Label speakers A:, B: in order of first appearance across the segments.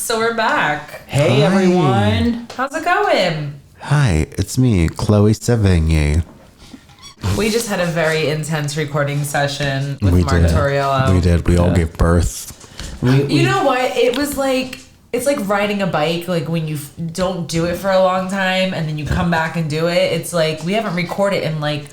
A: So we're back.
B: Hey,
C: Hi.
B: everyone.
A: How's it going?
C: Hi, it's me, Chloe Sevigny.
A: We just had a very intense recording session with
C: We
A: Mark
C: did.
A: Torriello.
C: We did. We all gave birth.
A: You know what? It was like, it's like riding a bike. Like when you don't do it for a long time and then you come back and do it. It's like we haven't recorded in like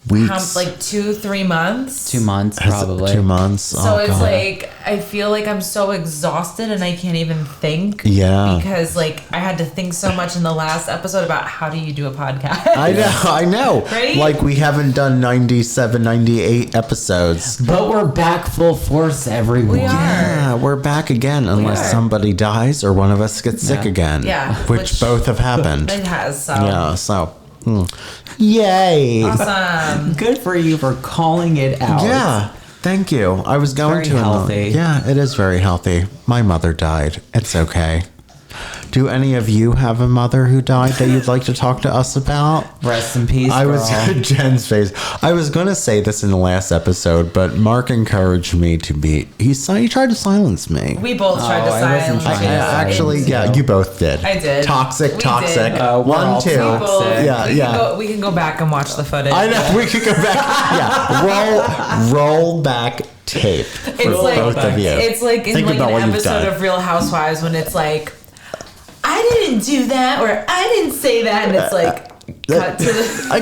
C: Weeks.
A: like 2-3 months.
B: 2 months, probably.
C: 2 months.
A: So it's
C: God.
A: like I feel like I'm so exhausted and I can't even think.
C: Yeah.
A: Because like I had to think so much in the last episode about how do you do a podcast.
C: I know.
A: Right?
C: Like we haven't done 97, 98 episodes.
B: But we're back full force, everyone.
A: We are.
C: Yeah, we're back again unless
A: are.
C: somebody dies or one of us gets sick again.
A: Yeah,
C: Which
A: which-
C: both have happened.
A: It has. So
C: Yeah, so. Yay.
A: awesome.
B: Good for you for calling it out.
C: Yeah, thank you. I was going
B: Very
C: to.
B: healthy.
C: Yeah, it is very healthy. My mother died. It's okay. Do any of you have a mother who died that you'd like to talk to us about?
B: Rest in peace,
C: I was
B: girl.
C: Jen's face. I was going to say this in the last episode, but Mark encouraged me to be. He tried to silence me.
A: We both tried to
B: I wasn't
A: silence
B: trying to
A: you.
C: Actually, yeah, you both did.
A: I did.
C: Toxic,
A: We
C: toxic.
A: did.
B: We're all
C: 1, 2.
B: toxic.
C: Yeah,
A: we
C: yeah.
A: Can go, we can go back and watch the footage.
C: I know we could go back. Yeah, roll back tape for
A: It's like
C: both of you.
A: It's like in
C: Think
A: like
C: about
A: an
C: what you've
A: episode
C: done.
A: of Real Housewives when it's like, I didn't do that or I didn't say that, and it's like cut to the.
C: I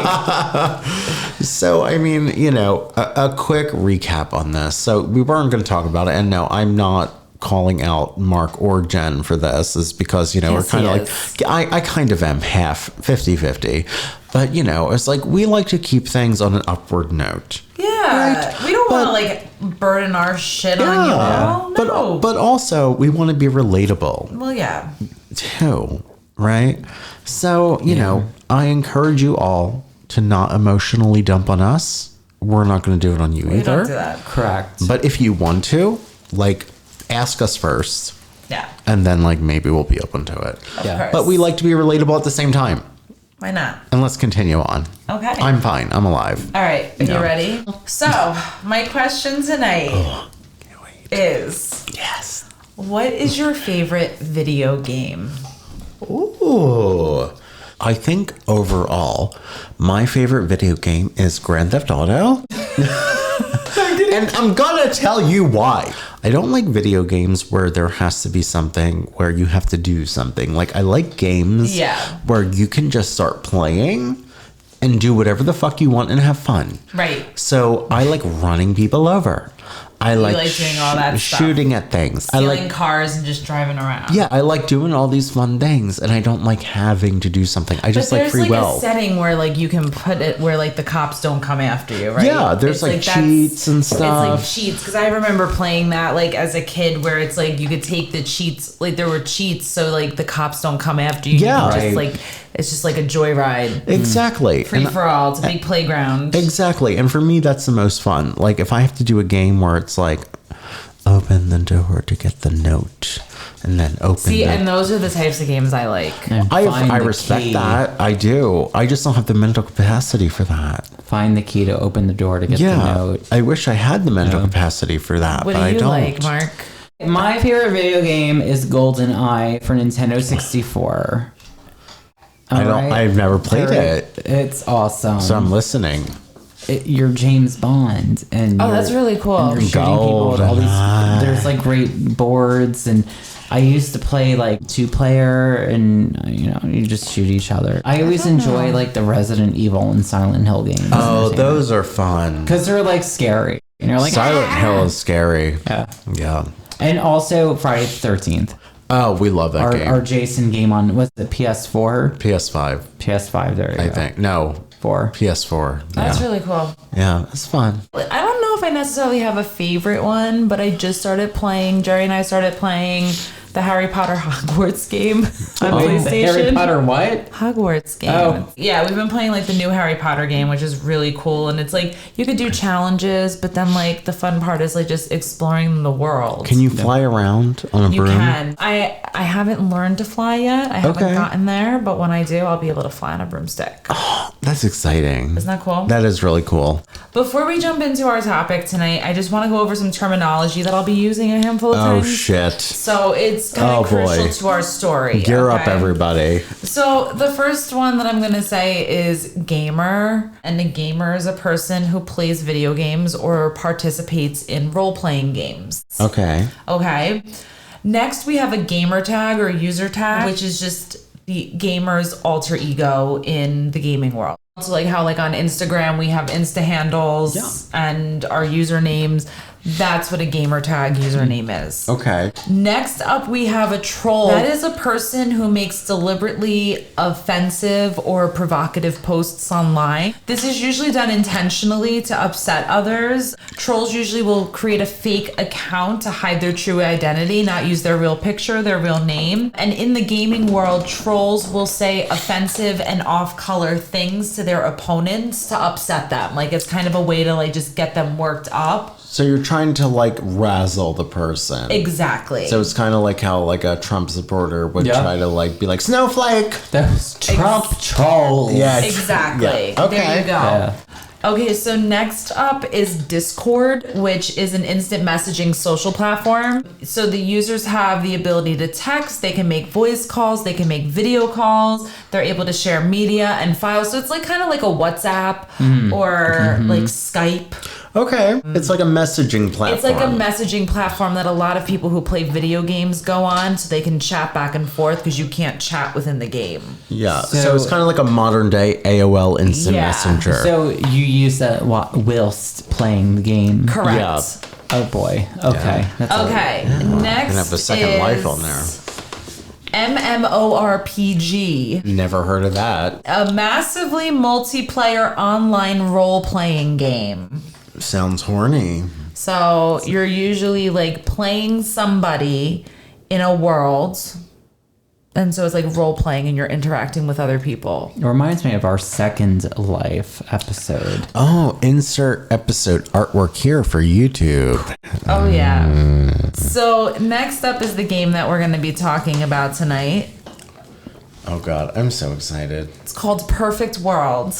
C: gotcha. So, I mean, you know, a quick recap on this. So, we weren't going to talk about it, and no, I'm not calling out Mark or Jen for this, is because, you know,
A: Yes,
C: we're kind
A: he
C: of
A: is.
C: like, I kind of am half 50-50. But, you know, it's like we like to keep things on an upward note.
A: Yeah, we don't want to like burden our shit on you all. No.
C: But also, we want to be relatable.
A: well, yeah.
C: Too, right? So, you know, I encourage you all to not emotionally dump on us. We're not going to do it on you
A: We
C: either.
A: don't do that.
B: Correct.
C: But if you want to, like, ask us first,
A: Yeah.
C: and then, like, maybe we'll be open to it.
A: Of
B: Yeah.
A: course.
C: But we like to be relatable at the same time.
A: Why not?
C: And let's continue on.
A: Okay.
C: I'm fine. I'm alive.
A: All right. Are
C: Yeah.
A: you ready? So, my question tonight
C: Can't wait.
A: is:
C: Yes.
A: what is your favorite video game?
C: Ooh. I think overall, my favorite video game is Grand Theft Auto. And I'm gonna tell you why. I don't like video games where there has to be something where you have to do something. Like, I like games
A: Yeah.
C: where you can just start playing and do whatever the fuck you want and have fun.
A: Right.
C: So I like running people over. I like,
A: like doing all that stuff.
C: shooting at things. I
A: Stealing
C: like
A: cars and just driving around.
C: yeah, I like doing all these fun things, and I don't like having to do something. I
A: But
C: just like
A: there's
C: free
A: like
C: will.
A: a setting where like you can put it where like the cops don't come after you, right?
C: Yeah, there's, like,
A: that's-
C: cheats and
A: It's like
C: stuff.
A: cheats because I remember playing that like as a kid where it's like you could take the cheats, like there were cheats, so like the cops don't come after you.
C: Yeah.
A: You can just
B: Right.
A: like it's just like a joyride,
C: Exactly.
A: free
C: And-
A: for all. It's a big playground.
C: exactly. And for me, that's the most fun. Like, if I have to do a game where it's like, open the door to get the note, and then open
A: See,
C: the...
A: and those are the types of games I like.
B: And find
C: I
B: the
C: respect
B: key.
C: that. I do. I just don't have the mental capacity for that.
B: Find the key to open the door to get the
C: Yeah.
B: note.
C: I wish I had the mental capacity for that,
A: What
C: but
A: do
C: I
A: you
C: don't.
A: like, Mark?
B: My favorite video game is GoldenEye for Nintendo 64.
C: I've never played it,
B: It's awesome.
C: so I'm listening.
B: You're James Bond, and
A: Oh,
B: you're-
A: that's really cool.
B: and you're shooting people with all
C: GoldenEye.
B: these. There's like great boards, and I used to play like 2-player, and you know you just shoot each other. I always enjoy like the Resident Evil and Silent Hill games.
C: Oh, those are fun.
B: because they're like scary. And you're like
C: Silent Hill is scary.
B: Yeah.
C: Yeah.
B: And also Friday the 13th,
C: Oh, we love that game.
B: our Jason game on what's the PS4,
C: PS5,
B: PS5. There you
C: I
B: go.
C: think. No,
B: 4.
C: PS4.
A: That's
C: yeah.
A: really cool.
C: Yeah, it's fun.
A: I don't know if I necessarily have a favorite one, but I just started playing. Jerry and I started playing the Harry Potter Hogwarts game on
B: The
A: PlayStation.
B: Harry Potter what?
A: Hogwarts game.
B: Oh.
A: Yeah, we've been playing like the new Harry Potter game, which is really cool. And it's like you could do challenges, but then like the fun part is like just exploring the world.
C: Can you fly around on a
A: You
C: broom?
A: can. I haven't learned to fly yet. I haven't
C: Okay.
A: gotten there, but when I do, I'll be able to fly on a broomstick.
C: That's exciting.
A: Isn't that cool?
C: That is really cool.
A: Before we jump into our topic tonight, I just want to go over some terminology that I'll be using a handful of
C: Oh,
A: times.
C: shit.
A: So it's kind
C: Oh,
A: of crucial
C: boy.
A: to our story.
C: Gear up,
A: okay?
C: everybody.
A: So the first one that I'm going to say is gamer. And a gamer is a person who plays video games or participates in role-playing games.
C: Okay.
A: Okay. Next, we have a gamer tag or user tag, which is just the gamer's alter ego in the gaming world. So like how like on Instagram we have Insta handles and our usernames. That's what a gamer tag username is.
C: Okay.
A: Next up, we have a troll. That is a person who makes deliberately offensive or provocative posts online. This is usually done intentionally to upset others. Trolls usually will create a fake account to hide their true identity, not use their real picture, their real name. And in the gaming world, trolls will say offensive and off-color things to their opponents to upset them. Like it's kind of a way to like just get them worked up.
C: So you're trying to like razzle the person.
A: Exactly.
C: So it's kind of like how like a Trump supporter would
B: Yeah.
C: try to like be like snowflake.
B: Those Trump trolls.
C: Yeah.
A: Exactly.
C: Yeah. Okay.
A: There you go.
B: Yeah.
A: Okay, so next up is Discord, which is an instant messaging social platform. So the users have the ability to text, they can make voice calls, they can make video calls, they're able to share media and files. So it's like kind of like a WhatsApp or like Skype.
C: Okay. It's like a messaging platform.
A: It's like a messaging platform that a lot of people who play video games go on so they can chat back and forth because you can't chat within the game.
C: Yeah. So,
B: So-
C: it's kind of like a modern day AOL Instant
A: Yeah.
C: Messenger.
B: So you use that whilst playing the game.
A: Correct.
C: Yeah.
B: Oh boy. Okay. That's
A: Okay, next
C: Can have a second life on there.
A: MMORPG,
C: Never heard of that.
A: a massively multiplayer online role-playing game.
C: Sounds horny.
A: So you're usually like playing somebody in a world, and so it's like role-playing and you're interacting with other people.
B: It reminds me of our Second Life episode.
C: Oh, insert episode artwork here for YouTube.
A: Oh yeah. So next up is the game that we're going to be talking about tonight.
C: Oh God, I'm so excited.
A: It's called Perfect World.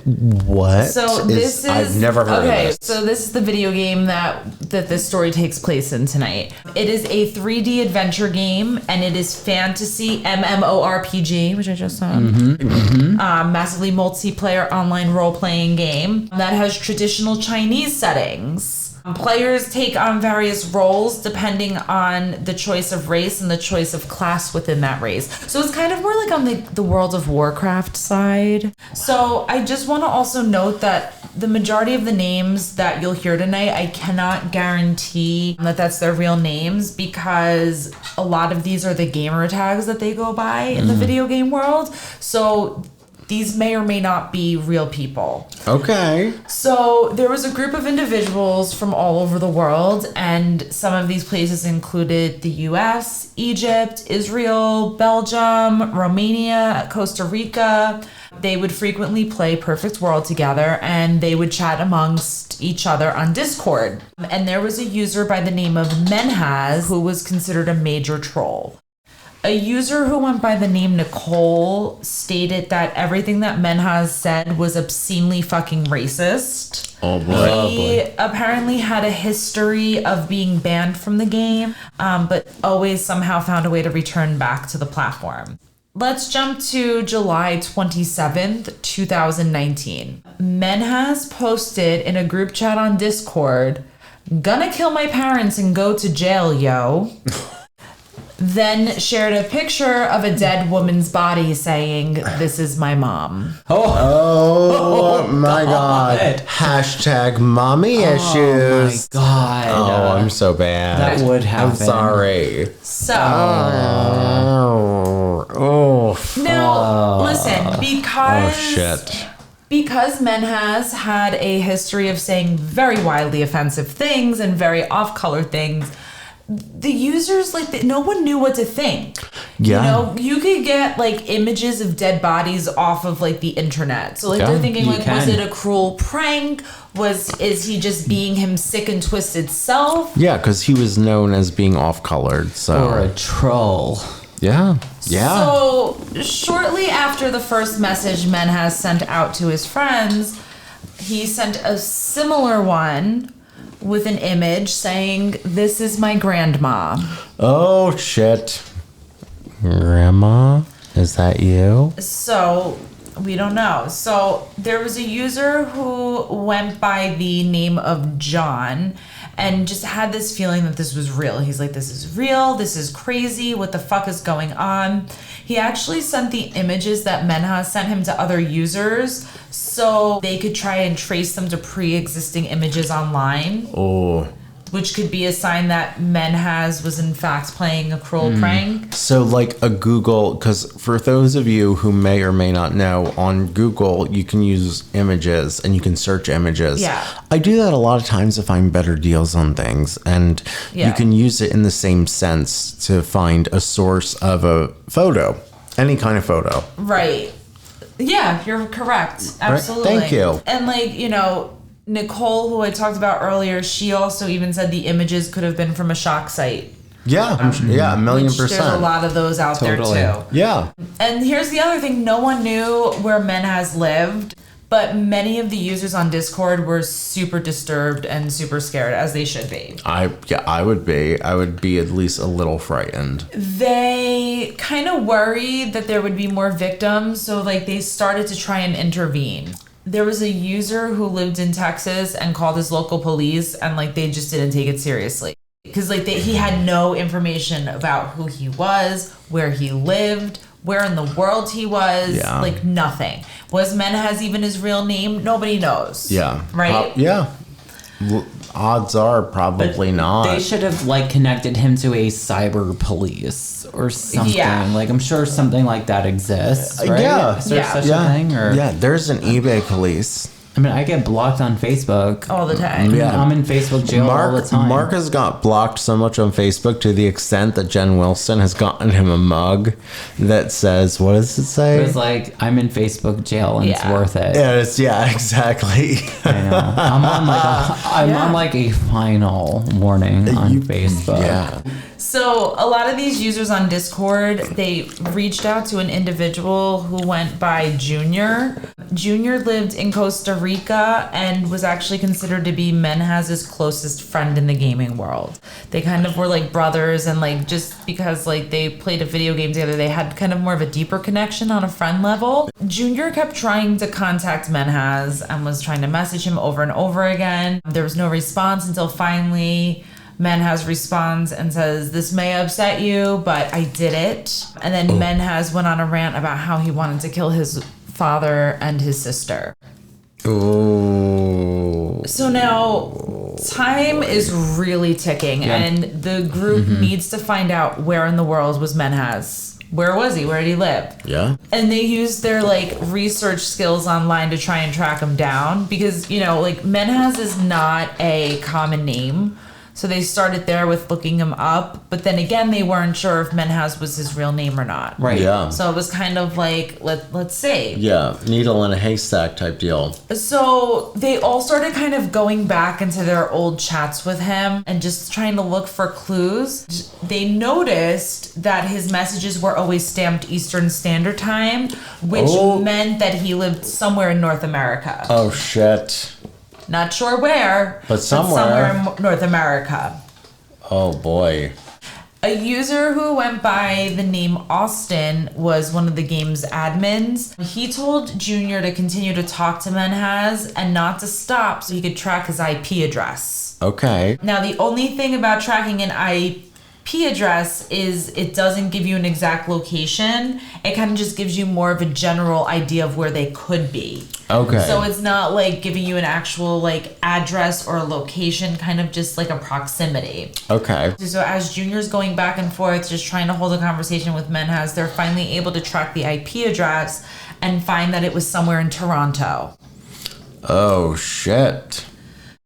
C: What?
A: So this is
C: I've never heard of this.
A: So this is the video game that this story takes place in tonight. It is a 3D adventure game, and it is fantasy MMORPG, which I just said. Massively multiplayer online role-playing game that has traditional Chinese settings. Players take on various roles depending on the choice of race and the choice of class within that race. So it's kind of more like on the World of Warcraft side. So I just want to also note that the majority of the names that you'll hear tonight, I cannot guarantee that that's their real names because a lot of these are the gamer tags that they go by in the video game world. So these may or may not be real people.
C: Okay.
A: So there was a group of individuals from all over the world, and some of these places included the US, Egypt, Israel, Belgium, Romania, Costa Rica. They would frequently play Perfect World together, and they would chat amongst each other on Discord. And there was a user by the name of Menhaz who was considered a major troll. A user who went by the name Nicole stated that everything that Menhaz said was obscenely fucking racist.
C: Oh boy.
A: He apparently had a history of being banned from the game, but always somehow found a way to return back to the platform. Let's jump to July 27th, 2019. Menhaz posted in a group chat on Discord, "Gonna kill my parents and go to jail, yo." Then shared a picture of a dead woman's body saying, "This is my mom."
C: Oh my God. Hashtag mommy issues.
B: Oh my God.
C: Oh, I'm so bad.
B: That would happen.
C: I'm sorry.
A: So,
C: Oh.
A: now listen, because
C: Oh shit.
A: Because Menhaz had a history of saying very wildly offensive things and very off-color things, the users, like, no one knew what to think.
C: Yeah.
A: You know, you could get, like, images of dead bodies off of, like, the internet. So, like,
C: Yeah,
A: they're thinking,
B: you
A: like, was it a cruel prank? Is he just being him sick and twisted self?
C: Yeah, because he was known as being off-colored, so...
B: Or a troll.
C: Yeah. Yeah.
A: So, shortly after the first message Menhaz sent out to his friends, he sent a similar one with an image saying, "This is my grandma."
C: Oh, shit. Grandma? Is that you?
A: So, we don't know. So, there was a user who went by the name of John and just had this feeling that this was real. He's like, this is real. This is crazy. What the fuck is going on? He actually sent the images that Menhaz sent him to other users so they could try and trace them to pre-existing images online.
C: Oh.
A: Which could be a sign that Menhaz was in fact playing a cruel prank.
C: So like a Google, because for those of you who may or may not know, on Google you can use images and you can search images.
A: Yeah.
C: I do that a lot of times to find better deals on things, and
A: Yeah.
C: you can use it in the same sense to find a source of a photo, any kind of photo.
A: Right. Yeah, you're correct. Absolutely.
C: Thank you.
A: And like, you know, Nicole, who I talked about earlier, she also even said the images could have been from a shock site.
C: Yeah, yeah, 1,000,000%.
A: Which there's a lot of those out
B: Totally.
A: there too.
C: Yeah.
A: And here's the other thing, no one knew where Menhaz lived, but many of the users on Discord were super disturbed and super scared, as they should be.
C: I would be. I would be at least a little frightened.
A: They kind of worried that there would be more victims, so like they started to try and intervene. There was a user who lived in Texas and called his local police, and like they just didn't take it seriously because like he had no information about who he was, where he lived, where in the world he was.
C: Yeah.
A: Like nothing. Was Menhaz even his real name? Nobody knows.
C: Yeah.
A: Right.
C: Yeah. Odds are probably not.
B: They should have like connected him to a cyber police or something.
A: Yeah.
B: Like I'm sure something like that exists. Right?
C: Yeah.
B: Is there
A: Yeah.
B: such
C: yeah.
B: a thing? Or
C: Yeah, there's an eBay police.
B: I mean, I get blocked on Facebook
A: All the time.
C: Yeah.
B: I'm in Facebook jail all the time.
C: Mark has got blocked so much on Facebook to the extent that Jen Wilson has gotten him a mug that says, what does it say?
B: It was like I'm in Facebook jail and it's
A: Yeah.
B: worth it.
C: Yeah, exactly.
B: I know. I'm on like a final warning on Facebook.
C: Yeah.
A: So a lot of these users on Discord, they reached out to an individual who went by Junior. Junior lived in Costa Rica and was actually considered to be Menhaz's closest friend in the gaming world. They kind of were like brothers, and like just because like they played a video game together, they had kind of more of a deeper connection on a friend level. Junior kept trying to contact Menhaz and was trying to message him over and over again. There was no response until finally Menhaz responds and says, "This may upset you, but I did it." And then Menhaz went on a rant about how he wanted to kill his father and his sister.
C: Ooh.
A: So now time is really ticking, and the group needs to find out where in the world was Menhaz. Where was he? Where did he live?
C: Yeah.
A: And they used their like research skills online to try and track him down because, you know, like Menhaz is not a common name. So they started there with looking him up, but then again, they weren't sure if Menhaz was his real name or not.
B: Right.
C: Yeah.
A: So it was kind of like, let's see.
C: Yeah. Needle in a haystack type deal.
A: So they all started kind of going back into their old chats with him and just trying to look for clues. They noticed that his messages were always stamped Eastern Standard Time, which meant that he lived somewhere in North America.
C: Oh, shit.
A: Not sure where,
C: But somewhere.
A: in North America.
C: Oh, boy.
A: A user who went by the name Austin was one of the game's admins. He told Junior to continue to talk to Menhaz and not to stop so he could track his IP address.
C: Okay.
A: Now, the only thing about tracking an IP address is it doesn't give you an exact location. It kind of just gives you more of a general idea of where they could be.
C: Okay.
A: So it's not like giving you an actual like address or a location, kind of just like a proximity.
C: Okay.
A: So as Junior's going back and forth, just trying to hold a conversation with Menhaz, they're finally able to track the IP address and find that it was somewhere in Toronto.
C: Oh, shit.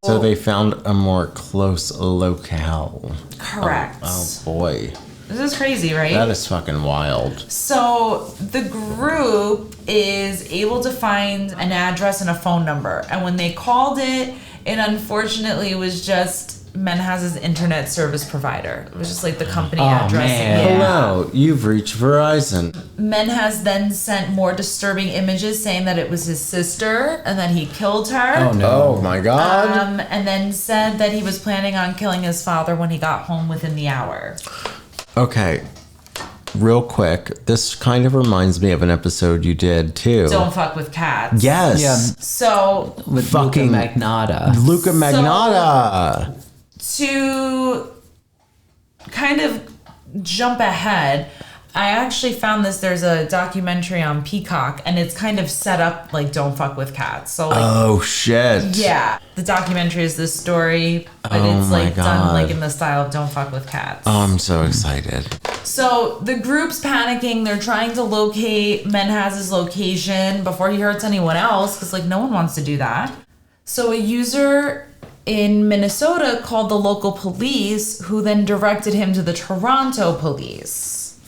C: So they found a more close locale.
A: Correct.
C: Oh boy.
A: This is crazy, right?
C: That is fucking wild.
A: So the group is able to find an address and a phone number. And when they called it unfortunately was just Menhaz's internet service provider. It was just like the company address.
B: Man.
A: Yeah.
C: Hello, you've reached Verizon.
A: Menhaz then sent more disturbing images saying that it was his sister and that he killed her.
B: Oh no.
C: Oh my god.
A: And then said that he was planning on killing his father when he got home within the hour.
C: Okay. Real quick, this kind of reminds me of an episode you did too.
A: Don't fuck with cats.
C: Yes.
B: Yeah.
A: So
B: With
C: Fucking
B: Luca Magnotta.
C: Luca Magnotta.
A: to kind of jump ahead, I actually found there's a documentary on Peacock and it's kind of set up like Don't Fuck with Cats. So like,
C: Oh shit.
A: yeah, the documentary is this story, but
C: Oh
A: it's
C: my
A: like done like
C: God.
A: in the style of Don't Fuck with Cats.
C: Oh, I'm so excited.
A: So the group's panicking. They're trying to locate Menhaz's location before he hurts anyone else because like no one wants to do that. So a user in Minnesota called the local police, who then directed him to the Toronto police.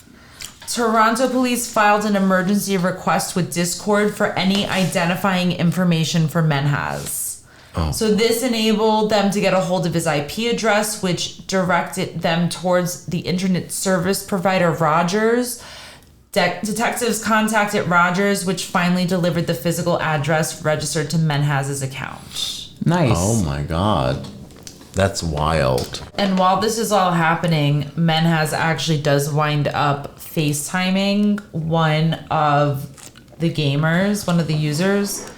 A: Toronto police filed an emergency request with Discord for any identifying information for Menhaz.
C: Oh.
A: So this enabled them to get a hold of his IP address, which directed them towards the internet service provider Rogers. Detectives contacted Rogers, which finally delivered the physical address registered to Menhaz's account.
B: Nice.
C: Oh my god. That's wild.
A: And while this is all happening, Menhaz actually does wind up FaceTiming one of the gamers, one of the users,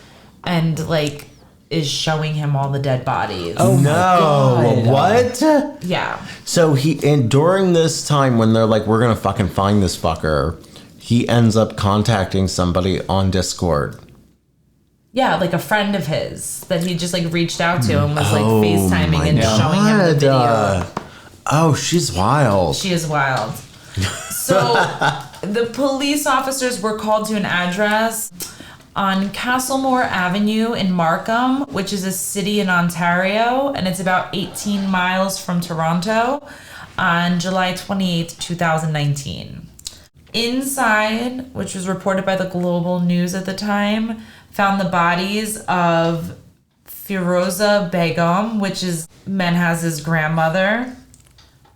A: and like is showing him all the dead bodies.
B: Oh my
C: No.
B: God.
C: What?
A: Yeah.
C: So during this time when they're like, we're gonna fucking find this fucker, he ends up contacting somebody on Discord.
A: Yeah, like a friend of his that he just like reached out to and was like
C: Oh
A: FaceTiming
C: my
A: and showing him the video.
C: Oh, she's wild.
A: She is wild. So the police officers were called to an address on Castlemore Avenue in Markham, which is a city in Ontario, and it's about 18 miles from Toronto, on July 28th, 2019. Inside, which was reported by the Global News at the time, found the bodies of Firoza Begum, which is Menhaz's grandmother,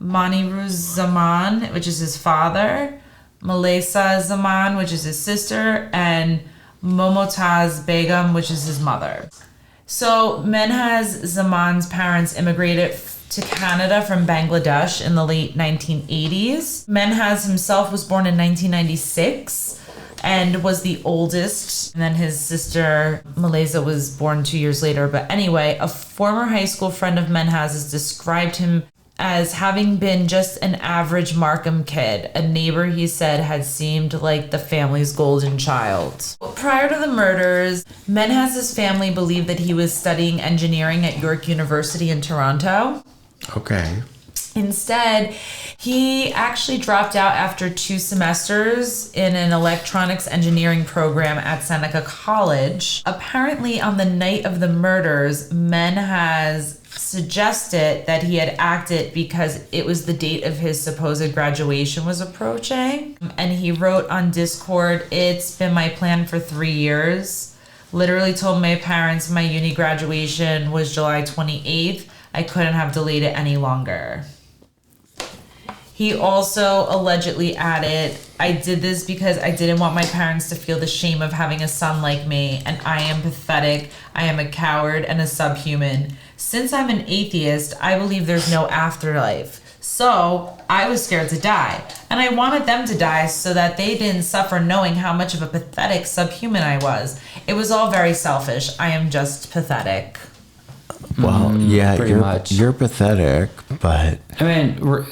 A: Maniruz Zaman, which is his father, Malaysa Zaman, which is his sister, and Momotaz Begum, which is his mother. So Menhaz Zaman's parents immigrated to Canada from Bangladesh in the late 1980s. Menhaz himself was born in 1996 and was the oldest. And then his sister Malaysa was born 2 years later. But anyway, a former high school friend of Menhaz has described him as having been just an average Markham kid. A neighbor, he said, had seemed like the family's golden child. Prior to the murders, Menhaz's family believed that he was studying engineering at York University in Toronto.
C: Okay.
A: Instead, he actually dropped out after 2 semesters in an electronics engineering program at Seneca College. Apparently, on the night of the murders, Menhaz suggested that he had acted because it was the date of his supposed graduation was approaching. And he wrote on Discord, "It's been my plan for 3 years. Literally told my parents my uni graduation was July 28th. I couldn't have delayed it any longer." He also allegedly added, "I did this because I didn't want my parents to feel the shame of having a son like me, and I am pathetic, I am a coward and a subhuman. Since I'm an atheist, I believe there's no afterlife. So I was scared to die, and I wanted them to die so that they didn't suffer knowing how much of a pathetic subhuman I was. It was all very selfish. I am just pathetic."
C: Well, yeah,
B: pretty much.
C: you're pathetic, but
B: I mean,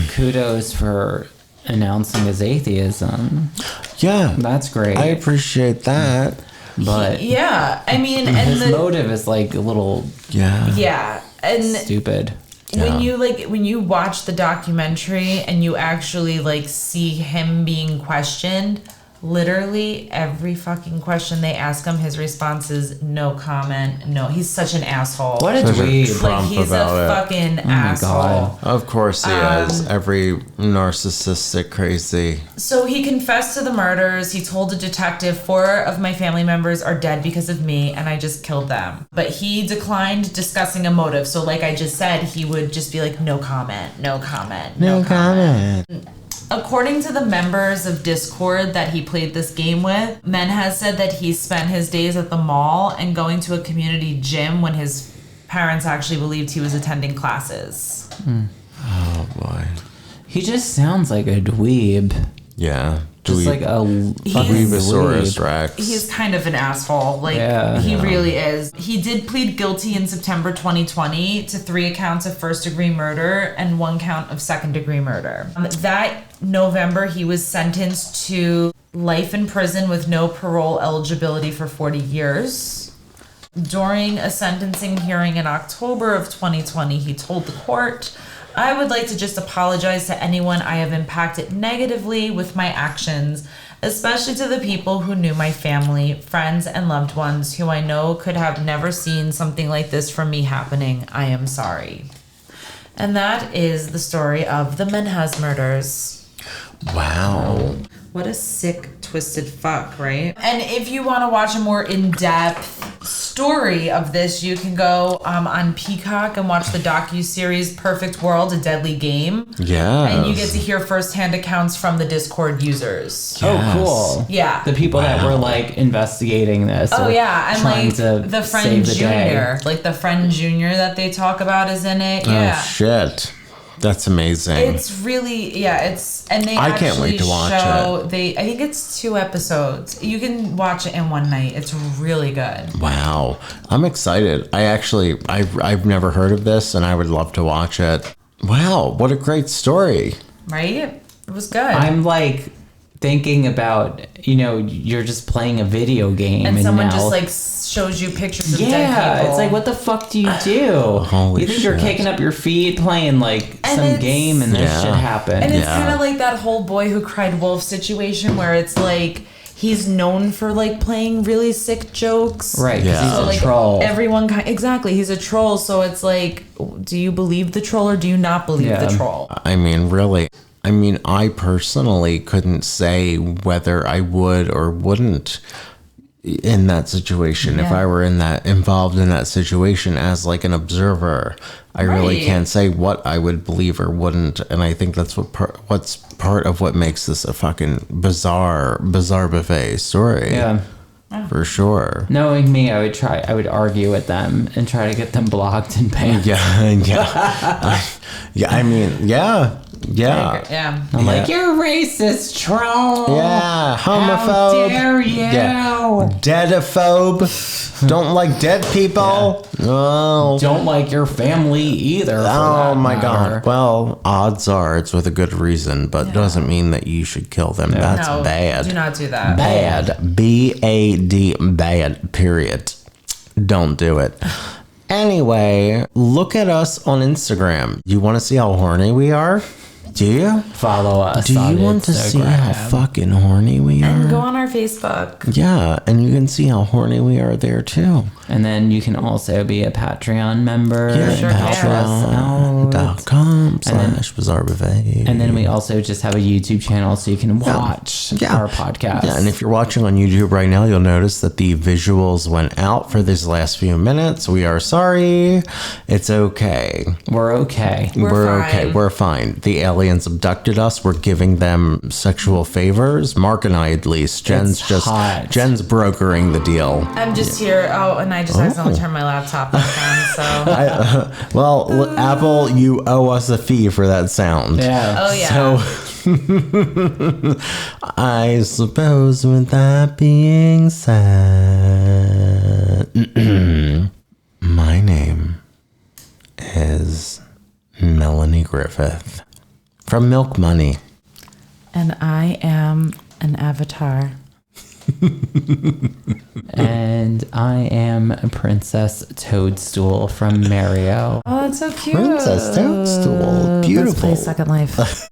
B: kudos for announcing his atheism.
C: yeah,
B: That's great.
C: I appreciate that.
B: but
A: Yeah, I mean, and
B: his motive is like a little
A: yeah, and
B: stupid.
A: when
C: Yeah.
A: when you watch the documentary and you actually like see him being questioned, Literally every fucking question they ask him, his response is no comment. No, he's such an asshole.
B: What a
C: Such a
B: dweeb.
C: Trump
A: He's a
C: about it.
A: fucking asshole.
B: God.
C: Of course he is. Every narcissistic crazy.
A: So he confessed to the murders. He told a detective 4 of my family members are dead because of me and I just killed them. But he declined discussing a motive. So like I just said, he would just be like, no comment, no comment, no comment. According to the members of Discord that he played this game with, Menhaz said that he spent his days at the mall and going to a community gym when his parents actually believed he was attending classes.
C: Oh boy.
B: He just sounds like a dweeb.
C: Yeah.
B: Just like a fucking
C: Dweebosaurus
B: dweeb.
C: Rex.
A: He's kind of an asshole. Like,
B: Yeah.
A: he really is. He did plead guilty in September 2020 to 3 accounts of first-degree murder and 1 count of second-degree murder. That November, he was sentenced to life in prison with no parole eligibility for 40 years. During a sentencing hearing in October of 2020, he told the court, "I would like to just apologize to anyone I have impacted negatively with my actions, especially to the people who knew my family, friends, and loved ones who I know could have never seen something like this from me happening. I am sorry." And that is the story of the Menhaz murders.
C: Wow.
A: What a sick, twisted fuck, right? And if you want to watch a more in-depth story of this, you can go on Peacock and watch the docu-series Perfect World, A Deadly Game.
C: Yeah.
A: And you get to hear firsthand accounts from the Discord users.
B: Oh,
C: Yes.
B: cool.
A: Yeah.
B: The people that were like investigating this.
A: Oh
B: or
A: yeah, and
B: trying
A: like
B: to
A: the friend
B: save the
A: junior,
B: day.
A: like the friend junior that they talk about is in it. Yeah.
C: Oh shit. That's amazing.
A: It's really, yeah, and they
C: I
A: actually
C: can't wait to watch
A: show, I think it's 2 episodes. You can watch it in one night. It's really good.
C: Wow. I'm excited. I've never heard of this and I would love to watch it. Wow, what a great story.
A: Right? It was good.
B: I'm like thinking about, you're just playing a video game
A: and someone
B: now,
A: just like shows you pictures of dead
B: yeah,
A: people.
B: it's like, what the fuck do you do?
C: Holy
B: you think you're
C: shit.
B: kicking up your feet playing like
A: And
B: some
A: it's-
B: game and this
C: Yeah.
B: shit happened.
A: And it's
C: Yeah.
A: kind of like that whole Boy Who Cried Wolf situation where it's like he's known for like playing really sick jokes.
B: Right, because
C: Yeah.
B: he's
C: So,
B: a
A: Like
B: troll.
A: everyone, exactly. He's a troll. So it's like, do you believe the troll or do you not believe
B: Yeah.
A: the troll?
C: I mean, really. I mean, I personally couldn't say whether I would or wouldn't in that situation. If
A: Yeah.
C: I were involved in that situation as like an observer, I really
A: Right.
C: can't say what I would believe or wouldn't. And I think that's what's part of what makes this a fucking bizarre buffet story.
B: Yeah.
C: For sure.
B: Knowing me, I would argue with them and try to get them blocked and banned.
C: Yeah, yeah. I mean, yeah.
A: Yeah.
B: I'm like,
C: Yeah.
B: you're racist, troll.
C: Yeah,
B: How
C: homophobe.
B: dare you?
C: Yeah. Deadophobe. Don't like dead people. Oh.
B: Don't like your family either. for
C: Oh
B: that
C: my
B: matter.
C: god. Well, odds are it's with a good reason, but doesn't mean that you should kill them. That's
A: No,
C: bad.
A: do not do that.
C: Bad. BAD. Bad. Period. Don't do it. Anyway, look at us on Instagram. You want to see how horny we are? Do you?
B: Follow us.
C: Do
B: on
C: you want to see how
B: Instagram.
C: fucking horny we
A: And go
C: are?
A: on our Facebook.
C: Yeah, and you can see how horny we are there too.
B: And then you can also be a Patreon member.
C: Yeah,
B: and
A: Sure
B: help us out.
C: Patreon.com/Bizarre Buffet.
B: And then we also just have a YouTube channel so you can watch our podcast.
C: Yeah, and if you're watching on YouTube right now, you'll notice that the visuals went out for these last few minutes. We are sorry. It's okay.
B: We're okay.
A: We're
C: okay.
A: fine.
C: We're fine. The aliens abducted us. We're giving them sexual favors. Mark and I, at least. Jen's
B: hot.
C: Jen's brokering the deal.
A: I'm just here. Oh, and I just accidentally turned my laptop back on. So,
C: Well, Apple, you owe us a fee for that sound.
B: Yeah.
A: oh yeah.
C: So, I suppose with that being said, my name is Melanie Griffith from Milk Money.
A: And I am an avatar.
B: And I am Princess Toadstool from Mario.
A: Oh, that's so cute.
C: Princess Toadstool.
A: Let's
C: Beautiful.
A: play Second Life.